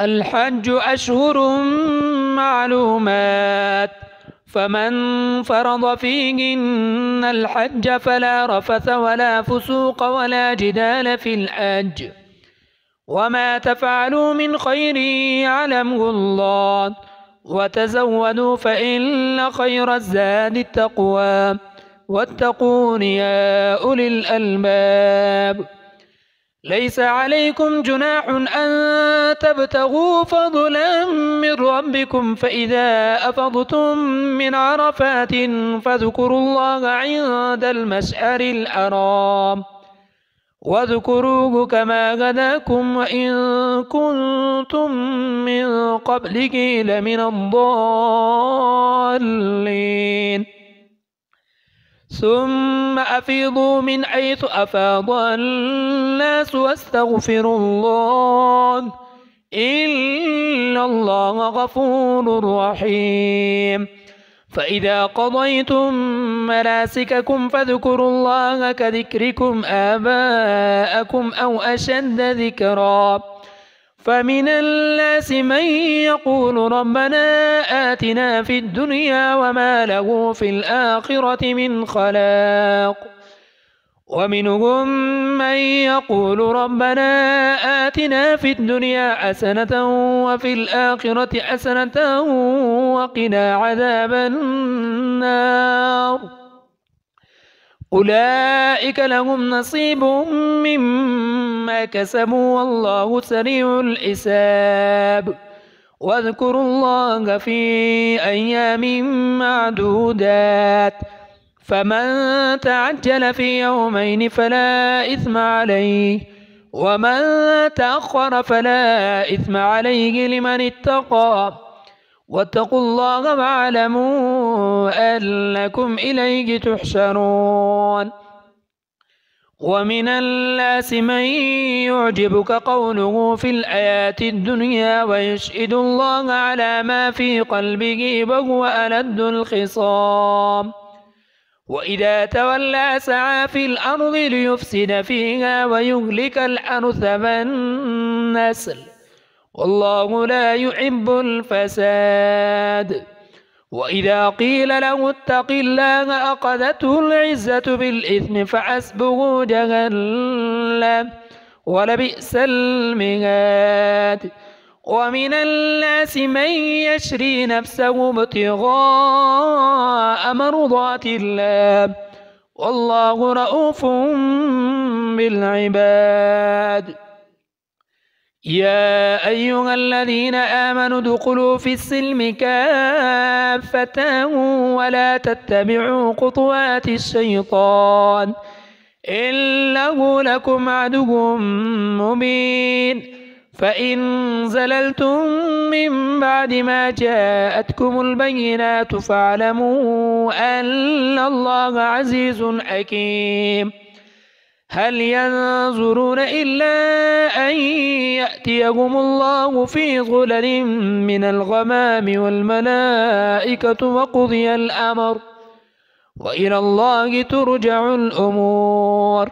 الحج أشهر معلومات، فمن فرض فيهن الحج فلا رفث ولا فسوق ولا جدال في الحج، وما تفعلوا من خير يعلمه الله، وتزودوا فإن خير الزاد التقوى، واتقون يا أولي الألباب. ليس عليكم جناح أن تبتغوا فضلا من ربكم، فإذا أفضتم من عرفات فاذكروا الله عند المشعر الحرام، واذكروه كما هداكم وإن كنتم من قبله لمن الضالين. ثم أفيضوا من حيث أفاض الناس واستغفروا الله إن الله غفور رحيم. فإذا قضيتم مناسككم فاذكروا الله كذكركم آباءكم أو أشد ذكرا، فمن الناس من يقول ربنا آتنا في الدنيا وما له في الآخرة من خلاق، ومنهم من يقول ربنا آتنا في الدنيا حسنة وفي الآخرة حسنة وقنا عذاب النار. أولئك لهم نصيب مما كسبوا والله سريع الحساب. واذكروا الله في أيام معدودات، فمن تعجل في يومين فلا إثم عليه، ومن تأخر فلا إثم عليه لمن اتقى، واتقوا الله واعلموا أنكم إليه تحشرون. ومن الناس من يعجبك قوله في الحياة الدنيا ويشهد الله على ما في قلبه وهو ألد الخصام، وإذا تولى سعى في الأرض ليفسد فيها ويهلك الحرث والنسل، والله لا يحب الفساد. وإذا قيل له اتق الله أخذته العزة بالإثم فحسبه جهنم ولبئس المهاد. ومن الناس من يشري نفسه ابتغاء مرضات الله والله رءوف بالعباد. يا أيها الذين آمنوا ادخلوا في السلم كافة ولا تتبعوا خطوات الشيطان إنه لكم عدو مبين. فإن زللتم من بعد ما جاءتكم البينات فاعلموا أن الله عزيز حكيم. هل ينظرون إلا أن يأتيهم الله في ظلل من الغمام والملائكة وقضي الأمر وإلى الله ترجع الأمور.